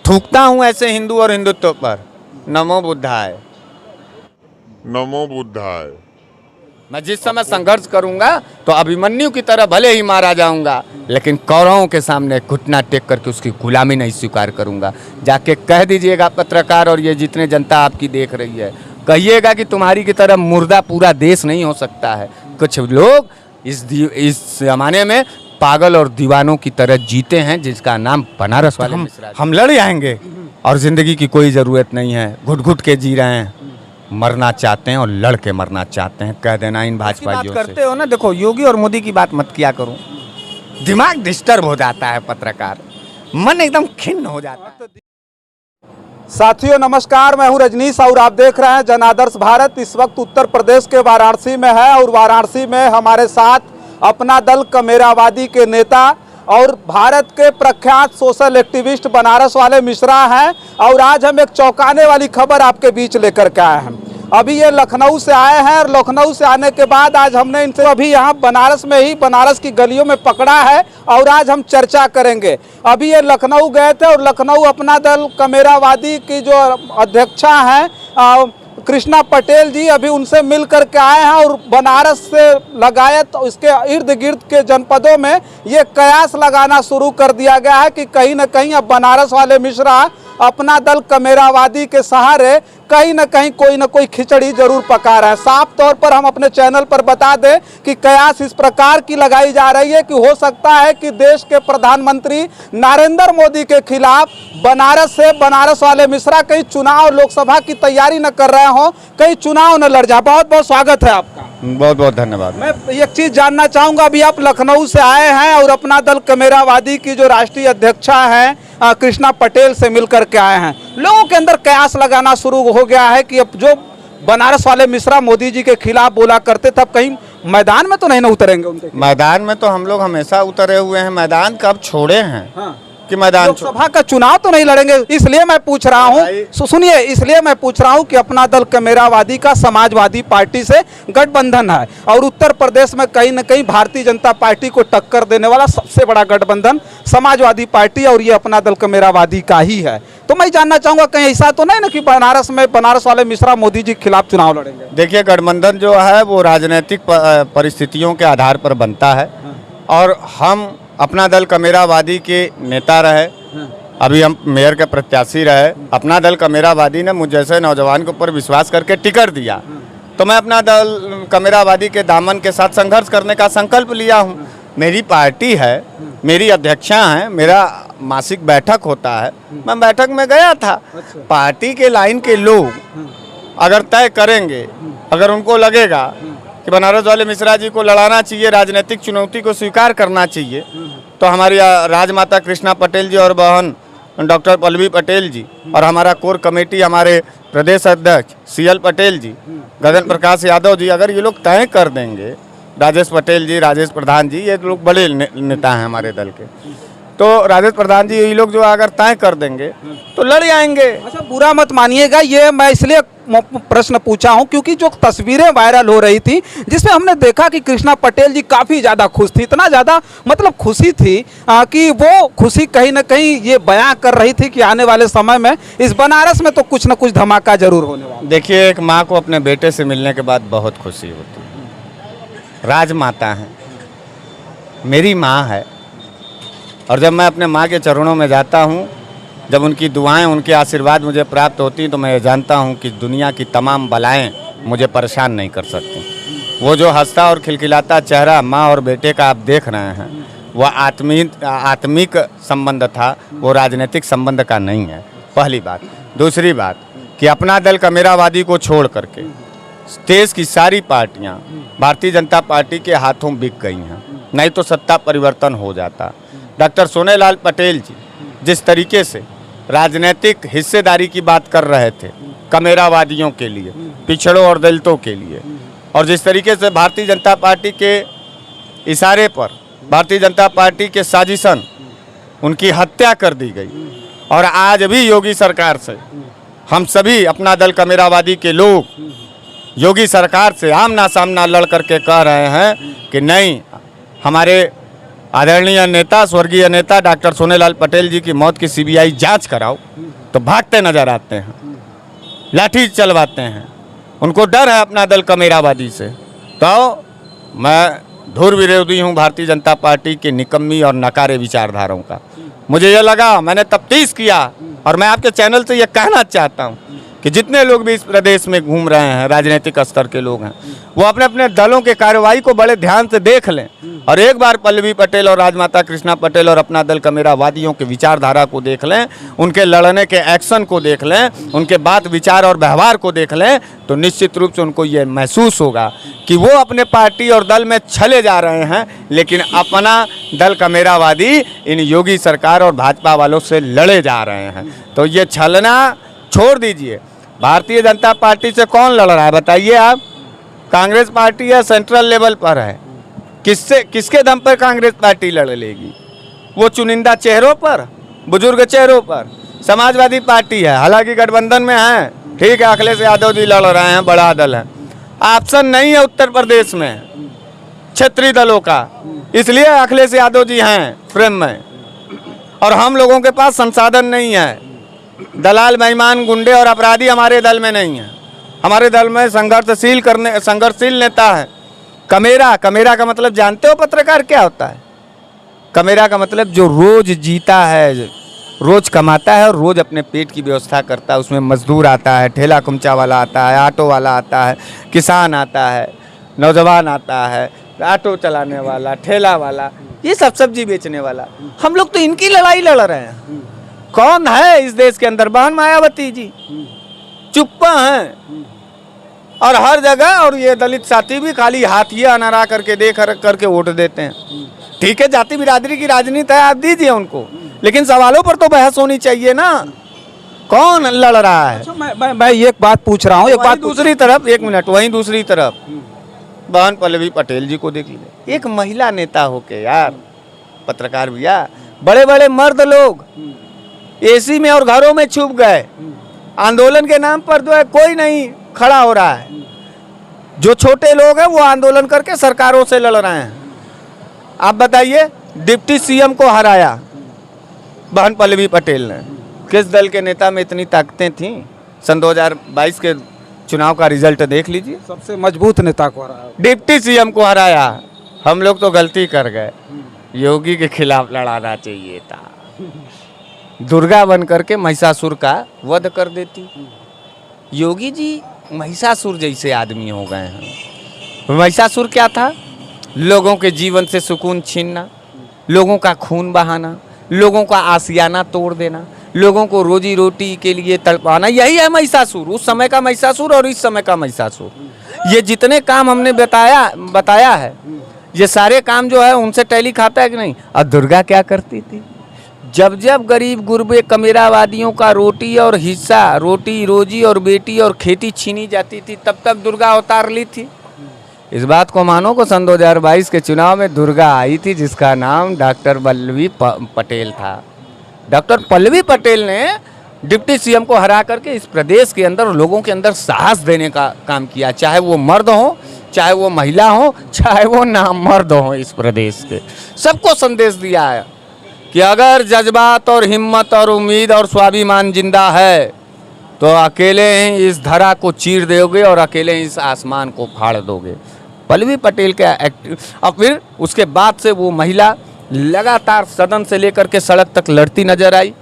थूकता हूँ ऐसे हिंदू और हिंदुत्व पर। नमो बुद्धाय। नमो बुद्धाय। मैं जिस समय संघर्ष करूंगा तो अभिमन्यु की तरह भले ही मारा जाऊंगा, लेकिन कौरवों के सामने घुटना टेक करके उसकी गुलामी नहीं स्वीकार करूंगा। जाके कह दीजिएगा पत्रकार और ये जितने जनता आपकी देख रही है, कहिएगा कि तुम्हारी की तरह मुर्दा पूरा देश नहीं हो सकता है। कुछ लोग इस जमाने में पागल और दीवानों की तरह जीते हैं, जिसका नाम बनारस वाले मिश्रा। हम लड़ आएंगे और जिंदगी की कोई ज़रूरत नहीं है। घुट घुट के जी रहे हैं, मरना चाहते हैं और लड़ के मरना चाहते हैं। कह देना इन भाजपाइयों से। करते हो ना, देखो योगी और मोदी की बात मत किया करो, दिमाग डिस्टर्ब हो जाता है पत्रकार, मन एकदम खिन्न हो जाता है। साथियों नमस्कार, मैं हूं रजनीश और आप देख रहे हैं जन आदर्श भारत। इस वक्त उत्तर प्रदेश के वाराणसी में है और वाराणसी में हमारे साथ अपना दल कमेरावादी के नेता और भारत के प्रख्यात सोशल एक्टिविस्ट बनारस वाले मिश्रा हैं। और आज हम एक चौंकाने वाली खबर आपके बीच लेकर के आए हैं। अभी ये लखनऊ से आए हैं और लखनऊ से आने के बाद आज हमने इनसे अभी यहाँ बनारस में ही बनारस की गलियों में पकड़ा है और आज हम चर्चा करेंगे। अभी ये लखनऊ गए थे और लखनऊ अपना दल कमेरावादी की जो अध्यक्षा हैं कृष्णा पटेल जी, अभी उनसे मिल करके आए हैं और बनारस से लगायत इसके इर्द गिर्द के जनपदों में ये कयास लगाना शुरू कर दिया गया है कि कहीं न कहीं अब बनारस वाले मिश्रा अपना दल कमेरावादी के सहारे कहीं न कोई खिचड़ी जरूर पका रहा है। साफ तौर पर हम अपने चैनल पर बता दें कि कयास इस प्रकार की लगाई जा रही है कि हो सकता है कि देश के प्रधानमंत्री नरेंद्र मोदी के खिलाफ बनारस वाले मिश्रा कहीं चुनाव लोकसभा की तैयारी न कर रहे हो, कहीं चुनाव न लड़ जाए। बहुत बहुत स्वागत है आपका। बहुत बहुत धन्यवाद। मैं एक चीज जानना चाहूंगा, अभी आप लखनऊ से आए हैं और अपना दल कमेरावादी की जो राष्ट्रीय अध्यक्षा है कृष्णा पटेल से मिलकर के आए हैं। लोगों के अंदर कयास लगाना शुरू हो गया है कि अब जो बनारस वाले मिश्रा मोदी जी के खिलाफ बोला करते थे, अब कहीं मैदान में तो नहीं न उतरेंगे उनके? मैदान में तो हम लोग हमेशा उतरे हुए हैं, मैदान कब छोड़े हैं? हाँ। कि मैदान लोकसभा का चुनाव तो नहीं लड़ेंगे, इसलिए मैं पूछ रहा हूँ। सुनिए, इसलिए मैं पूछ रहा हूँ कि अपना दल कमेरावादी का समाजवादी पार्टी से गठबंधन है और उत्तर प्रदेश में कहीं न कहीं भारतीय जनता पार्टी को टक्कर देने वाला सबसे बड़ा गठबंधन समाजवादी पार्टी और ये अपना दल कमेरावादी का ही है। तो मैं जानना चाहूंगा कहीं ऐसा तो नहीं ना कि बनारस वाले मिश्रा मोदी जी के खिलाफ चुनाव लड़ेंगे? देखिए, गठबंधन जो है वो राजनीतिक परिस्थितियों के आधार पर बनता है और हम अपना दल कमेरावादी के नेता रहे, अभी हम मेयर के प्रत्याशी रहे। अपना दल कमेरावादी ने मुझ जैसे नौजवान के ऊपर विश्वास करके टिकट दिया, तो मैं अपना दल कमेरावादी के दामन के साथ संघर्ष करने का संकल्प लिया हूँ। मेरी पार्टी है, मेरी अध्यक्षा हैं, मेरा मासिक बैठक होता है, मैं बैठक में गया था। पार्टी के लाइन के लोग अगर तय करेंगे, अगर उनको लगेगा कि बनारस वाले मिश्रा जी को लड़ाना चाहिए, राजनीतिक चुनौती को स्वीकार करना चाहिए, तो हमारी राजमाता कृष्णा पटेल जी और बहन डॉक्टर पल्लवी पटेल जी और हमारा कोर कमेटी, हमारे प्रदेश अध्यक्ष CL पटेल जी, गगन प्रकाश यादव जी, अगर ये लोग तय कर देंगे, राजेश पटेल जी, राजेश प्रधान जी, ये लोग बड़े नेता हैं हमारे दल के, तो राजेश प्रधान जी ये लोग जो अगर तय कर देंगे तो लड़ आएंगे। अच्छा, बुरा मत मानिएगा, ये मैं इसलिए प्रश्न पूछा हूं क्योंकि जो तस्वीरें वायरल हो रही थी जिसमें हमने देखा कि कृष्णा पटेल जी काफ़ी ज़्यादा खुश थी, इतना ज़्यादा मतलब खुशी थी कि वो खुशी कहीं ना कहीं ये बयां कर रही थी कि आने वाले समय में इस बनारस में तो कुछ न कुछ धमाका जरूर होने वाला। देखिए, एक माँ को अपने बेटे से मिलने के बाद बहुत खुशी होती है। राजमाता है, मेरी माँ है, और जब मैं अपने माँ के चरणों में जाता हूँ, जब उनकी दुआएं, उनके आशीर्वाद मुझे प्राप्त होती हैं, तो मैं जानता हूँ कि दुनिया की तमाम बलाएं मुझे परेशान नहीं कर सकती। वो जो हंसता और खिलखिलाता चेहरा माँ और बेटे का आप देख रहे हैं, वह आत्मिक संबंध था, वो राजनीतिक संबंध का नहीं है, पहली बात। दूसरी बात कि अपना दल कमेरावादी को छोड़ करके देश की सारी पार्टियाँ भारतीय जनता पार्टी के हाथों बिक गई हैं, नहीं तो सत्ता परिवर्तन हो जाता। डॉक्टर सोनेलाल पटेल जी जिस तरीके से राजनीतिक हिस्सेदारी की बात कर रहे थे कमेरावादियों के लिए, पिछड़ों और दलितों के लिए, और जिस तरीके से भारतीय जनता पार्टी के इशारे पर भारतीय जनता पार्टी के साजिशन उनकी हत्या कर दी गई, और आज भी योगी सरकार से हम सभी अपना दल कमेरावादी के लोग योगी सरकार से आमना सामना लड़ करके कह रहे हैं कि नहीं, हमारे आदरणीय नेता, स्वर्गीय नेता डॉक्टर सोनेलाल पटेल जी की मौत की सीबीआई जांच कराओ, तो भागते नजर आते हैं, लाठी चलवाते हैं। उनको डर है अपना दल कमेरावादी से। तो मैं धुर विरोधी हूँ भारतीय जनता पार्टी की निकम्मी और नकारे विचारधाराओं का। मुझे ये लगा, मैंने तफ्तीश किया, और मैं आपके चैनल से ये कहना चाहता हूँ कि जितने लोग भी इस प्रदेश में घूम रहे हैं, राजनीतिक स्तर के लोग हैं, वो अपने अपने दलों के कार्रवाई को बड़े ध्यान से देख लें और एक बार पल्लवी पटेल और राजमाता कृष्णा पटेल और अपना दल कमेरावादियों की विचारधारा को देख लें, उनके लड़ने के एक्शन को देख लें, उनके बात विचार और व्यवहार को देख लें, तो निश्चित रूप से उनको ये महसूस होगा कि वो अपने पार्टी और दल में छले जा रहे हैं, लेकिन अपना दल कमेरावादी इन योगी सरकार और भाजपा वालों से लड़े जा रहे हैं। तो ये छलना छोड़ दीजिए। भारतीय जनता पार्टी से कौन लड़ रहा है बताइए आप? कांग्रेस पार्टी है, सेंट्रल लेवल पर है। किसके दम पर कांग्रेस पार्टी लड़ लेगी? वो चुनिंदा चेहरों पर, बुजुर्ग चेहरों पर। समाजवादी पार्टी है, हालांकि गठबंधन में है, ठीक है, अखिलेश यादव जी लड़ रहे हैं, बड़ा दल है। ऑप्शन नहीं है उत्तर प्रदेश में क्षेत्रीय दलों का, इसलिए अखिलेश यादव जी हैं फ्रेम में, और हम लोगों के पास संसाधन नहीं है। दलाल, बेईमान, गुंडे और अपराधी हमारे दल में नहीं है। हमारे दल में संघर्षशील नेता है। कमेरा का मतलब जानते हो पत्रकार क्या होता है? कमेरा का मतलब जो रोज जीता है, रोज कमाता है और रोज अपने पेट की व्यवस्था करता है। उसमें मजदूर आता है, ठेला कुमचा वाला आता है, ऑटो वाला आता है, किसान आता है, नौजवान आता है, ऑटो चलाने वाला, ठेला वाला, ये सब सब्जी बेचने वाला। हम लोग तो इनकी लड़ाई लड़ रहे हैं। कौन है इस देश के अंदर? बहन मायावती जी चुप्पा हैं और हर जगह, और ये दलित साथी भी खाली हाथिये अनारा करके देख करके वोट देते हैं। ठीक है, जाति बिरादरी की राजनीति है, आप दीजिए उनको, लेकिन सवालों पर तो बहस होनी चाहिए ना। कौन लड़ रहा है? अच्छा, मैं एक बात पूछ रहा हूँ, एक बात दूसरी तरफ, एक मिनट, वहीं दूसरी तरफ बहन पल्लवी पटेल जी को देख लीजिए, एक महिला नेता होके यार, पत्रकार भैया, बड़े बड़े मर्द लोग एसी में और घरों में छुप गए। आंदोलन के नाम पर जो है कोई नहीं खड़ा हो रहा है। जो छोटे लोग हैं वो आंदोलन करके सरकारों से लड़ रहे हैं। आप बताइए, डिप्टी सीएम को हराया बहन पल्लवी पटेल ने। किस दल के नेता में इतनी ताकतें थीं? सन 2022 के चुनाव का रिजल्ट देख लीजिए, सबसे मजबूत नेता को हराया, डिप्टी सीएम को हराया। हम लोग तो गलती कर गए, योगी के खिलाफ लड़ाना चाहिए था। दुर्गा बन करके महिषासुर का वध कर देती। योगी जी महिषासुर जैसे आदमी हो गए हैं। महिषासुर क्या था? लोगों के जीवन से सुकून छीनना, लोगों का खून बहाना, लोगों का आशियाना तोड़ देना, लोगों को रोजी रोटी के लिए तड़पाना, यही है महिषासुर। उस समय का महिषासुर और इस समय का महिषासुर। ये जितने काम हमने बताया है, ये सारे काम जो है उनसे टैली खाता है कि नहीं? और दुर्गा क्या करती थी? जब जब गरीब गुरबे कमेरावादियों का रोटी और हिस्सा, रोटी रोजी और बेटी और खेती छीनी जाती थी, तब तक दुर्गा अवतार ली थी। इस बात को मानो को सन 2022 के चुनाव में दुर्गा आई थी, जिसका नाम डॉक्टर पल्लवी पटेल था। डॉक्टर पल्लवी पटेल ने डिप्टी सीएम को हरा करके इस प्रदेश के अंदर लोगों के अंदर साहस देने का काम किया, चाहे वो मर्द हो, चाहे वो महिला हो, चाहे वो नामर्द हो। इस प्रदेश के सबको संदेश दिया है कि अगर जज्बात और हिम्मत और उम्मीद और स्वाभिमान जिंदा है तो अकेले ही इस धरा को चीर दोगे और अकेले ही इस आसमान को फाड़ दोगे। पल्लवी पटेल का अब फिर उसके बाद से वो महिला लगातार सदन से लेकर के सड़क तक लड़ती नजर आई।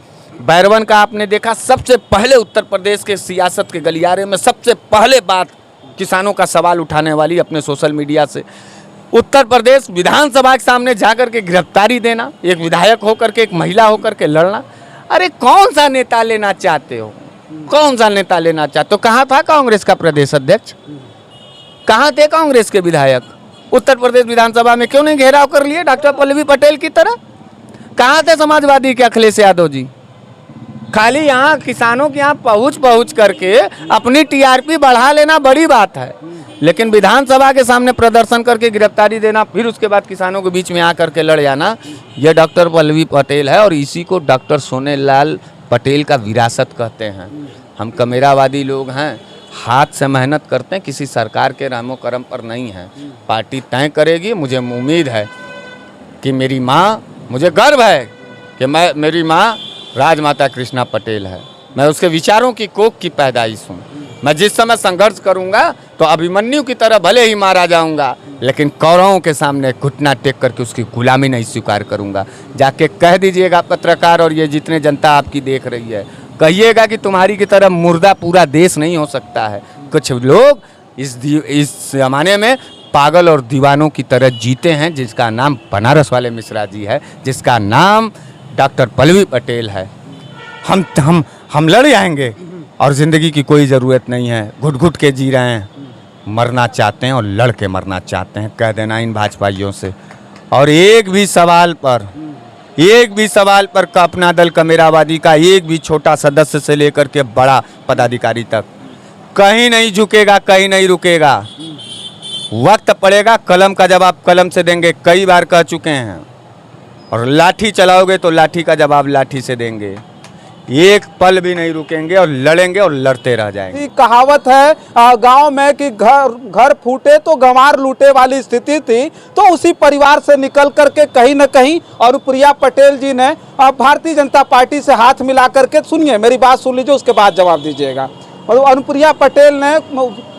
बैरवन का आपने देखा, सबसे पहले उत्तर प्रदेश के सियासत के गलियारे में सबसे पहले बात किसानों का सवाल उठाने वाली अपने सोशल मीडिया से उत्तर प्रदेश विधानसभा के सामने जाकर के गिरफ्तारी देना, एक विधायक होकर के, एक महिला होकर के लड़ना। अरे कौन सा नेता लेना चाहते हो? कौन सा नेता लेना चाहते हो? कहाँ था कांग्रेस का प्रदेश अध्यक्ष? कहाँ थे कांग्रेस के विधायक? उत्तर प्रदेश विधानसभा में क्यों नहीं घेराव कर लिए डॉक्टर पल्लवी पटेल की तरह? कहाँ थे समाजवादी के अखिलेश यादव जी? खाली यहाँ किसानों के यहाँ पहुँच करके अपनी टीआरपी बढ़ा लेना बड़ी बात है, लेकिन विधानसभा के सामने प्रदर्शन करके गिरफ्तारी देना, फिर उसके बाद किसानों के बीच में आकर के लड़ जाना, यह डॉक्टर पल्लवी पटेल है। और इसी को डॉक्टर सोनेलाल पटेल का विरासत कहते हैं। हम कमेरावादी लोग हैं, हाथ से मेहनत करते हैं, किसी सरकार के रहमो करम पर नहीं है। पार्टी तय करेगी, मुझे उम्मीद है कि मेरी माँ, मुझे गर्व है कि मेरी माँ राजमाता कृष्णा पटेल है। मैं उसके विचारों की कोख की पैदाइश हूँ। मैं जिस समय संघर्ष करूँगा तो अभिमन्यु की तरह भले ही मारा जाऊँगा, लेकिन कौरवों के सामने घुटना टेक करके उसकी गुलामी नहीं स्वीकार करूँगा। जाके कह दीजिएगा पत्रकार और ये जितने जनता आपकी देख रही है, कहिएगा कि तुम्हारी की तरह मुर्दा पूरा देश नहीं हो सकता है। कुछ लोग इस ज़माने में पागल और दीवानों की तरह जीते हैं, जिसका नाम बनारस वाले मिश्रा जी है, जिसका नाम डॉक्टर पल्लवी पटेल है। हम लड़ जाएंगे और ज़िंदगी की कोई ज़रूरत नहीं है। घुट घुट के जी रहे हैं, मरना चाहते हैं और लड़ के मरना चाहते हैं। कह देना इन भाजपाइयों से। और एक भी सवाल पर अपना दल कमेरावादी का एक भी छोटा सदस्य से लेकर के बड़ा पदाधिकारी तक कहीं नहीं झुकेगा, कहीं नहीं रुकेगा। वक्त पड़ेगा, कलम का जवाब कलम से देंगे, कई बार कह चुके हैं। और लाठी चलाओगे तो लाठी का जवाब लाठी से देंगे। एक पल भी नहीं रुकेंगे और लड़ेंगे और लड़ते रह जाएंगे। कहावत है गांव में कि घर फूटे तो गंवार लूटे वाली स्थिति थी, तो उसी परिवार से निकल करके कहीं न कहीं अनुप्रिया पटेल जी ने भारतीय जनता पार्टी से हाथ मिला करके, सुनिए मेरी बात सुन लीजिए, उसके बाद जवाब दीजिएगा। और अनुप्रिया पटेल ने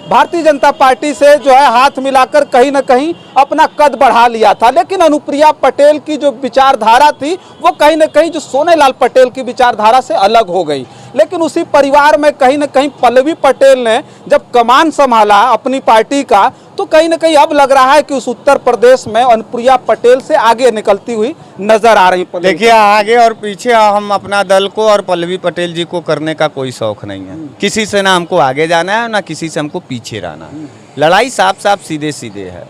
भारतीय जनता पार्टी से जो है हाथ मिलाकर कहीं न कहीं अपना कद बढ़ा लिया था। लेकिन अनुप्रिया पटेल की जो विचारधारा थी वो कहीं न कहीं जो सोनेलाल पटेल की विचारधारा से अलग हो गई। लेकिन उसी परिवार में कहीं न कहीं पल्लवी पटेल ने जब कमान संभाला अपनी पार्टी का, तो कहीं न कहीं अब लग रहा है कि उस उत्तर प्रदेश में अनुप्रिया पटेल से आगे निकलती हुई नजर आ रही। देखिए, आगे और पीछे हम अपना दल को और पल्लवी पटेल जी को करने का कोई शौक नहीं है। किसी से ना हमको आगे जाना है, ना किसी से हमको पीछे रहना है। लड़ाई साफ साफ सीधे सीधे है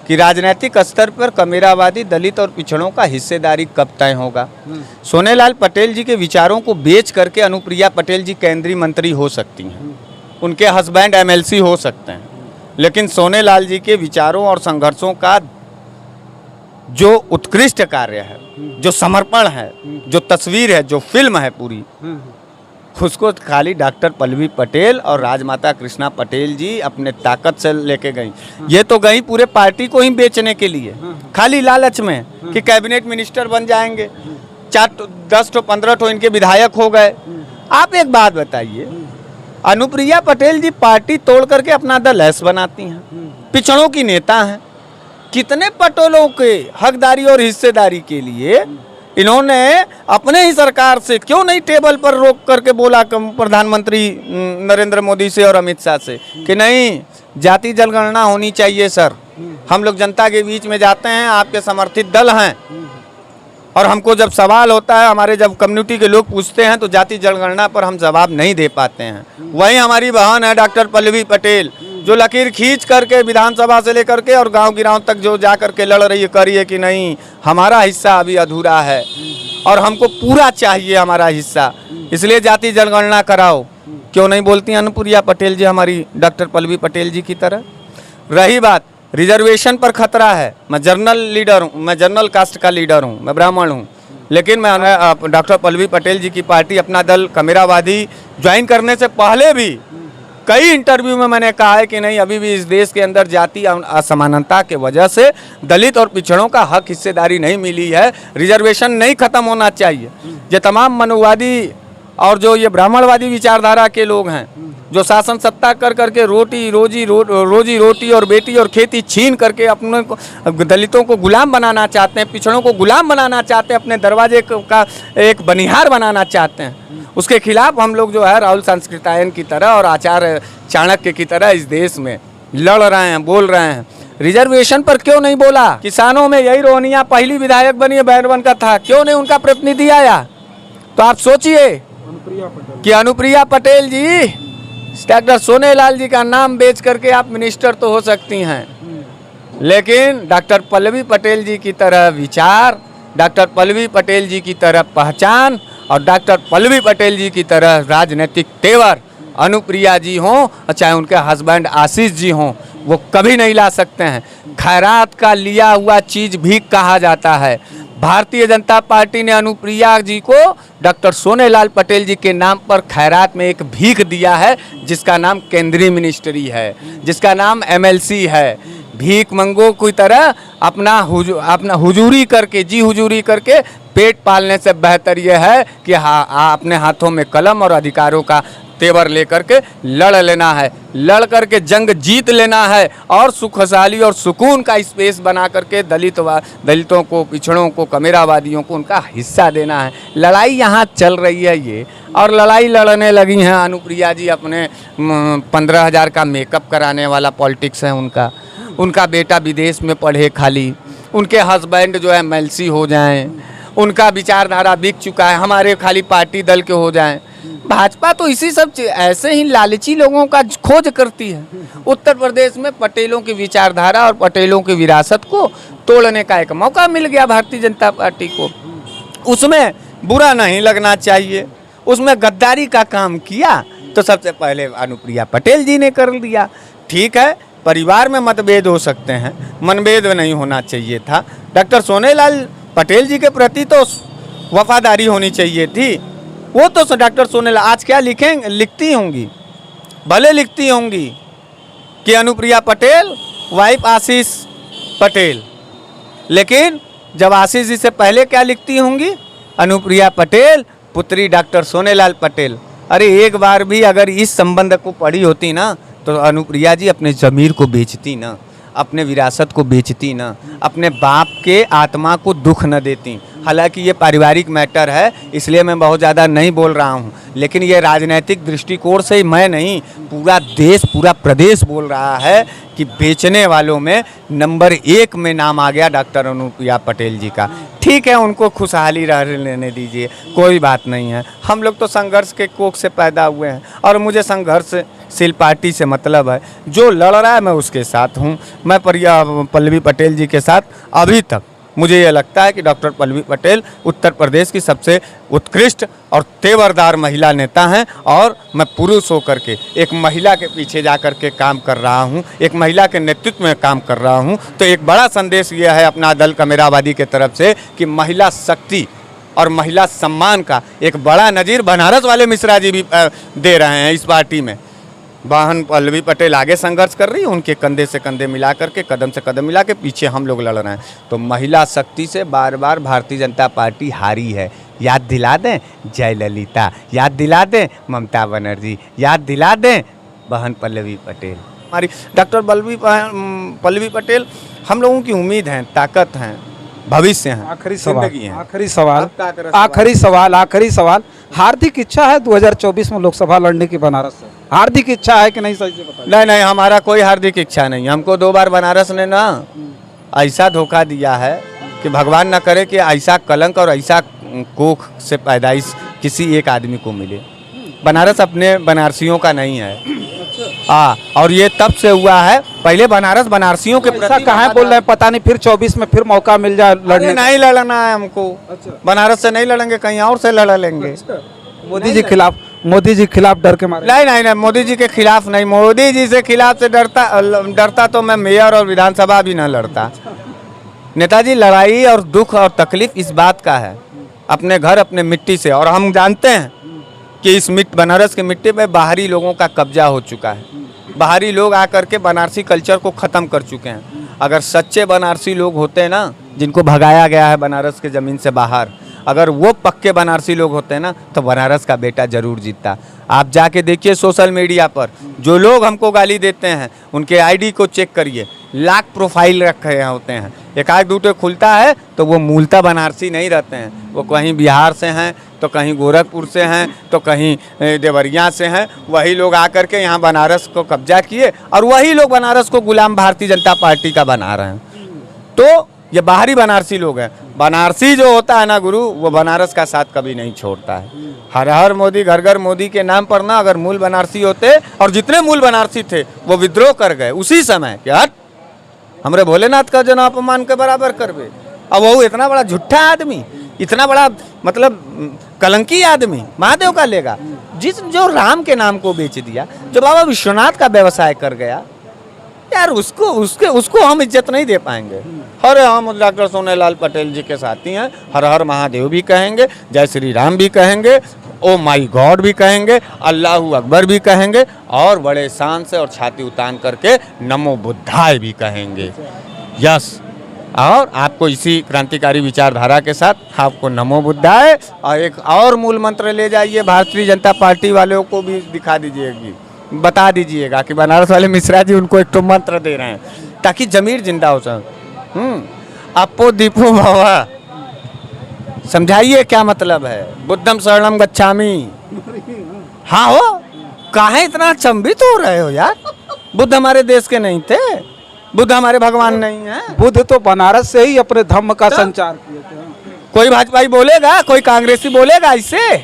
कि राजनीतिक स्तर पर कमेरावादी, दलित और पिछड़ों का हिस्सेदारी कब तय होगा। सोनेलाल पटेल जी के विचारों को बेच करके अनुप्रिया पटेल जी केंद्रीय मंत्री हो सकती हैं, उनके हस्बैंड MLC हो सकते हैं, लेकिन सोनेलाल जी के विचारों और संघर्षों का जो उत्कृष्ट कार्य है, जो समर्पण है, जो तस्वीर है, जो फिल्म है पूरी, उसको खाली डॉक्टर पल्लवी पटेल और राजमाता कृष्णा पटेल जी अपने ताकत से लेके गई। ये तो गई पूरे पार्टी को ही बेचने के लिए, खाली लालच में कि कैबिनेट मिनिस्टर बन जाएंगे, 10 तो 15 तो इनके विधायक हो गए। आप एक बात बताइए, अनुप्रिया पटेल जी पार्टी तोड़ करके अपना दल ऐस बनाती हैं, पिछड़ों की नेता हैं। कितने पटोलों के हकदारी और हिस्सेदारी के लिए इन्होंने अपने ही सरकार से क्यों नहीं टेबल पर रोक करके बोला प्रधानमंत्री नरेंद्र मोदी से और अमित शाह से कि नहीं, जाति जनगणना होनी चाहिए सर। हम लोग जनता के बीच में जाते हैं, आपके समर्थित दल हैं, और हमको जब सवाल होता है, हमारे जब कम्युनिटी के लोग पूछते हैं तो जाति जनगणना पर हम जवाब नहीं दे पाते हैं। वही हमारी बहन है डॉक्टर पल्लवी पटेल, जो लकीर खींच करके विधानसभा से लेकर के और गांव गिराव तक जो जा करके लड़ रही है, कर रही है कि नहीं, हमारा हिस्सा अभी अधूरा है और हमको पूरा चाहिए हमारा हिस्सा, इसलिए जाति जनगणना कराओ। क्यों नहीं बोलती अनुप्रिया पटेल जी हमारी डॉक्टर पल्लवी पटेल जी की तरह। रही बात रिजर्वेशन पर खतरा है, मैं जर्नल लीडर हूँ, मैं जर्नल कास्ट का लीडर हूँ, मैं ब्राह्मण हूँ, लेकिन मैं डॉक्टर पल्लवी पटेल जी की पार्टी अपना दल कमेरावादी ज्वाइन करने से पहले भी कई इंटरव्यू में मैंने कहा है कि नहीं, अभी भी इस देश के अंदर जाति असमानता के वजह से दलित और पिछड़ों का हक हिस्सेदारी नहीं मिली है, रिजर्वेशन नहीं खत्म होना चाहिए। ये तमाम मनुवादी और जो ये ब्राह्मणवादी विचारधारा के लोग हैं, जो शासन सत्ता कर करके रोजी रोटी और बेटी और खेती छीन करके अपने को दलितों को गुलाम बनाना चाहते हैं, पिछड़ों को गुलाम बनाना चाहते हैं, अपने दरवाजे का एक बनिहार बनाना चाहते हैं, उसके खिलाफ हम लोग जो है राहुल सांस्कृतायन की तरह और आचार्य चाणक्य की तरह इस देश में लड़ रहे हैं, बोल रहे हैं। रिजर्वेशन पर क्यों नहीं बोला? किसानों में यही रोहनिया पहली विधायक बनी है, बैरवन का था, क्यों नहीं उनका प्रतिनिधि आया? तो आप सोचिए कि अनुप्रिया पटेल जी डॉक्टर सोनेलाल जी का नाम बेच करके आप मिनिस्टर तो हो सकती हैं, लेकिन डॉक्टर पल्लवी पटेल जी की तरह विचार, डॉक्टर पल्लवी पटेल जी की तरह पहचान और डॉक्टर पल्लवी पटेल जी की तरह राजनीतिक तेवर अनुप्रिया जी हों, चाहे उनके हस्बैंड आशीष जी हों, वो कभी नहीं ला सकते हैं। खैरात का लिया हुआ चीज़ भी कहा जाता है। भारतीय जनता पार्टी ने अनुप्रिया जी को डॉक्टर सोनेलाल पटेल जी के नाम पर खैरात में एक भीख दिया है, जिसका नाम केंद्रीय मिनिस्ट्री है, जिसका नाम MLC है। भीख मंगो की तरह अपना हुजूरी करके, जी हुजूरी करके पेट पालने से बेहतर यह है कि अपने हाथों में कलम और अधिकारों का तेवर लेकर के लड़ लेना है, लड़ करके जंग जीत लेना है और सुख खुशहाली और सुकून का स्पेस बना करके दलितों को, पिछड़ों को, कमेरावादियों को उनका हिस्सा देना है। लड़ाई यहाँ चल रही है ये, और लड़ाई लड़ने लगी हैं अनुप्रिया जी। अपने 15,000 का मेकअप कराने वाला पॉलिटिक्स है उनका बेटा विदेश में पढ़े खाली, उनके हस्बैंड जो है एमएलसी हो जाएं, उनका विचारधारा बिक चुका है, हमारे खाली पार्टी दल के हो जाएं। भाजपा तो इसी सब ऐसे ही लालची लोगों का खोज करती है। उत्तर प्रदेश में पटेलों की विचारधारा और पटेलों की विरासत को तोड़ने का एक मौका मिल गया भारतीय जनता पार्टी को। उसमें बुरा नहीं लगना चाहिए, उसमें गद्दारी का काम किया तो सबसे पहले अनुप्रिया पटेल जी ने कर लिया। ठीक है, परिवार में मतभेद हो सकते हैं, मनभेद नहीं होना चाहिए था। डॉक्टर सोनेलाल पटेल जी के प्रति तो वफादारी होनी चाहिए थी। वो तो डॉक्टर सोनेलाल आज क्या लिखती होंगी, भले लिखती होंगी कि अनुप्रिया पटेल वाइफ आशीष पटेल, लेकिन जब आशीष जी से पहले क्या लिखती होंगी, अनुप्रिया पटेल पुत्री डॉक्टर सोनेलाल पटेल। अरे एक बार भी अगर इस संबंध को पढ़ी होती ना तो अनुप्रिया जी अपने ज़मीर को बेचती ना, अपने विरासत को बेचती ना, अपने बाप के आत्मा को दुख न देती। हालांकि ये पारिवारिक मैटर है इसलिए मैं बहुत ज़्यादा नहीं बोल रहा हूँ, लेकिन ये राजनीतिक दृष्टिकोण से ही मैं नहीं, पूरा देश, पूरा प्रदेश बोल रहा है कि बेचने वालों में नंबर 1 में नाम आ गया डॉक्टर अनुप्रिया पटेल जी का। ठीक है, उनको खुशहाली रह लेने दीजिए, कोई बात नहीं है। हम लोग तो संघर्ष के कोख से पैदा हुए हैं और मुझे संघर्षशील पार्टी से मतलब है। जो लड़ रहा है मैं उसके साथ हूँ। मैं पल्लवी पटेल जी के साथ अभी तक मुझे ये लगता है कि डॉक्टर पल्लवी पटेल उत्तर प्रदेश की सबसे उत्कृष्ट और तेवरदार महिला नेता हैं, और मैं पुरुष होकर के एक महिला के पीछे जा कर के काम कर रहा हूं, एक महिला के नेतृत्व में काम कर रहा हूं। तो एक बड़ा संदेश यह है अपना दल कमेरावादी के तरफ से कि महिला शक्ति और महिला सम्मान का एक बड़ा नज़ीर बनारस वाले मिश्रा जी भी दे रहे हैं इस पार्टी में। बहन पल्लवी पटेल आगे संघर्ष कर रही है, उनके कंधे से कंधे मिला करके, कदम से कदम मिला के पीछे हम लोग लड़ रहे हैं। तो महिला शक्ति से बार बार भारतीय जनता पार्टी हारी है। याद दिला दें जयललिता, याद दिला दें ममता बनर्जी, याद दिला दें बहन पल्लवी पटेल। हमारी डॉक्टर पल्लवी पटेल हम लोगों की उम्मीद है, ताकत हैं, भविष्य हैं। आखिरी सवाल हार्दिक इच्छा है 2024 में लोकसभा लड़ने की बनारस से? हार्दिक इच्छा है कि नहीं, सही से बताइए। नहीं, हमारा कोई हार्दिक इच्छा नहीं। हमको 2 बार बनारस ने ना ऐसा धोखा दिया है कि भगवान न करे कि ऐसा कलंक और ऐसा कोख से पैदाइश किसी एक आदमी को मिले। बनारस अपने बनारसियों का नहीं है। और ये तब से हुआ है, पहले बनारस बनारसियों के प्रति कहाँ बोल रहे हैं, पता नहीं फिर 24 में फिर मौका मिल जाए लड़ने। नहीं लड़ना है हमको। बनारस से नहीं लड़ेंगे, कहीं और से लड़ लेंगे। मोदी जी खिलाफ डर के मारे? नहीं, मोदी जी के खिलाफ नहीं। मोदी जी से खिलाफ से डरता तो मैं मेयर और विधानसभा भी न लड़ता। नेताजी, लड़ाई और दुख और तकलीफ इस बात का है, अपने घर अपने मिट्टी से। और हम जानते हैं कि इस बनारस की मिट्टी पे बाहरी लोगों का कब्जा हो चुका है। बाहरी लोग आकर के बनारसी कल्चर को ख़त्म कर चुके हैं। अगर सच्चे बनारसी लोग होते हैं ना, जिनको भगाया गया है बनारस के ज़मीन से बाहर, अगर वो पक्के बनारसी लोग होते हैं ना, तो बनारस का बेटा जरूर जीतता। आप जाके देखिए सोशल मीडिया पर जो लोग हमको गाली देते हैं उनके आईडी को चेक करिए, लाख प्रोफाइल रखे होते हैं। एक आध दूटे खुलता है तो वो मूलतः बनारसी नहीं रहते हैं, वो कहीं बिहार से हैं, तो कहीं गोरखपुर से हैं, तो कहीं देवरिया से हैं। वही लोग आकर के यहाँ बनारस को कब्जा किए और वही लोग बनारस को गुलाम भारतीय जनता पार्टी का बना रहे हैं। तो ये बाहरी बनारसी लोग हैं। बनारसी जो होता है ना गुरु, वो बनारस का साथ कभी नहीं छोड़ता है। हर हर मोदी घर घर मोदी के नाम पर ना अगर मूल बनारसी होते, और जितने मूल बनारसी थे वो विद्रोह कर गए उसी समय कि हट हमरे भोलेनाथ का जन अपमान के बराबर करवे। अब वो इतना बड़ा झूठा आदमी, इतना बड़ा मतलब कलंकी आदमी महादेव का लेगा, जो राम के नाम को बेच दिया, जो बाबा विश्वनाथ का व्यवसाय कर गया, यार उसको हम इज्जत नहीं दे पाएंगे। अरे हम डॉक्टर सोनेलाल पटेल जी के साथी हैं। हर हर महादेव भी कहेंगे, जय श्री राम भी कहेंगे, ओ माई गॉड भी कहेंगे, अल्लाहू अकबर भी कहेंगे और बड़े शान से और छाती उतान करके नमो बुद्धाय भी कहेंगे। यस, और आपको इसी क्रांतिकारी विचारधारा के साथ आपको नमो बुद्धाय और एक और मूल मंत्र ले जाइए, भारतीय जनता पार्टी वालों को भी दिखा दीजिएगी, बता दीजिएगा कि बनारस वाले मिश्रा जी उनको एक तो मंत्र दे रहे हैं ताकि जमीर जिंदा हो सके। अपो दीपो भवा, समझाइए क्या मतलब है। बुद्धम शरणम गच्छामि। हाँ हो, काहे इतना अचंभित हो रहे हो यार? बुद्ध हमारे देश के नहीं थे, बुद्ध हमारे भगवान नहीं है। बुद्ध तो बनारस से ही अपने धम्म का संचार किए थे। कोई भाजपाई बोलेगा, कोई कांग्रेसी बोलेगा इससे,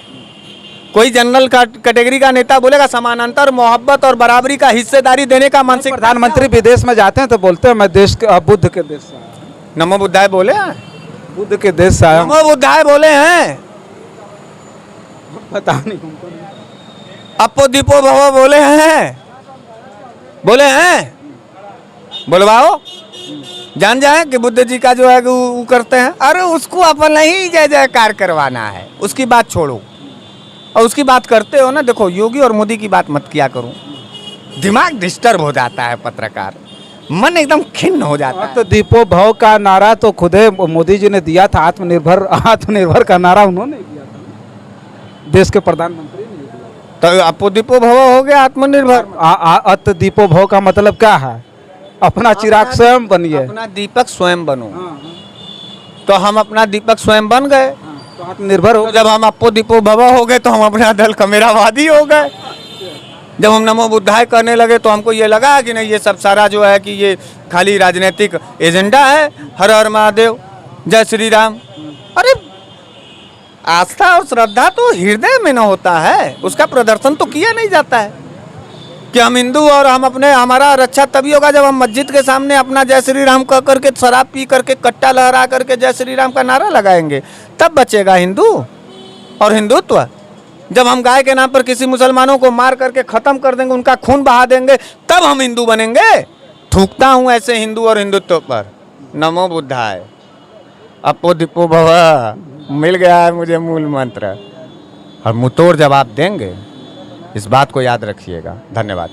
कोई जनरल कैटेगरी का नेता बोलेगा समानांतर मोहब्बत और बराबरी का हिस्सेदारी देने का मानसिक। प्रधानमंत्री विदेश में जाते हैं तो बोलते हैं मैं देश के बुद्ध के देश से आया हूं। नमो बुद्धाय बोले हैं, बुद्ध के देश से आया हूं। नमो बुद्धाय बोले हैं, पता नहीं हमको नहीं। अपो दीपो भवो बोले हैं, बोले हैं, बोलवाओ, जान जाए कि बुद्ध जी का जो है वो करते हैं। अरे उसको अपन ही जय जयकार करवाना है, उसकी बात छोड़ो और उसकी बात करते हो ना। देखो योगी और मोदी की बात मत किया करो, दिमाग डिस्टर्ब हो जाता है, पत्रकार मन एकदम खिन्न हो जाता है। तो दीपो भव का नारा तो खुदे मोदी जी ने दिया था, आत्मनिर्भर का नारा उन्होंने दिया था, देश के प्रधानमंत्री ने दिया। तो अपो दीपो भव हो गया आत्मनिर्भर। अत दीपो भव का मतलब क्या है? अपना चिराग स्वयं बनिए, अपना दीपक स्वयं बनो। तो हम अपना दीपक स्वयं बन गए, तो आत्मनिर्भर हो। तो जब हम अपो दीपो भव हो गए तो हम अपना दल कमेरावादी हो गए। जब हम नमो बुद्धाय करने लगे तो हमको ये लगा कि नहीं, ये सब सारा जो है कि ये खाली राजनीतिक एजेंडा है। हर हर महादेव, जय श्री राम। अरे आस्था और श्रद्धा तो हृदय में न होता है, उसका प्रदर्शन तो किया नहीं जाता है कि हम हिंदू और हम अपने, हमारा रक्षा तभी होगा जब हम मस्जिद के सामने अपना जय श्री राम कह करके, शराब पी करके, कट्टा लहरा करके जय श्री राम का नारा लगाएंगे, तब बचेगा हिंदू और हिंदुत्व। जब हम गाय के नाम पर किसी मुसलमानों को मार करके खत्म कर देंगे, उनका खून बहा देंगे, तब हम हिंदू बनेंगे। थूकता हूँ ऐसे हिंदू और हिंदुत्व पर। नमो बुद्धाय, अपो दीपो भव, मिल गया है मुझे मूल मंत्र। और मुंहतोड़ जवाब देंगे, इस बात को याद रखिएगा। धन्यवाद।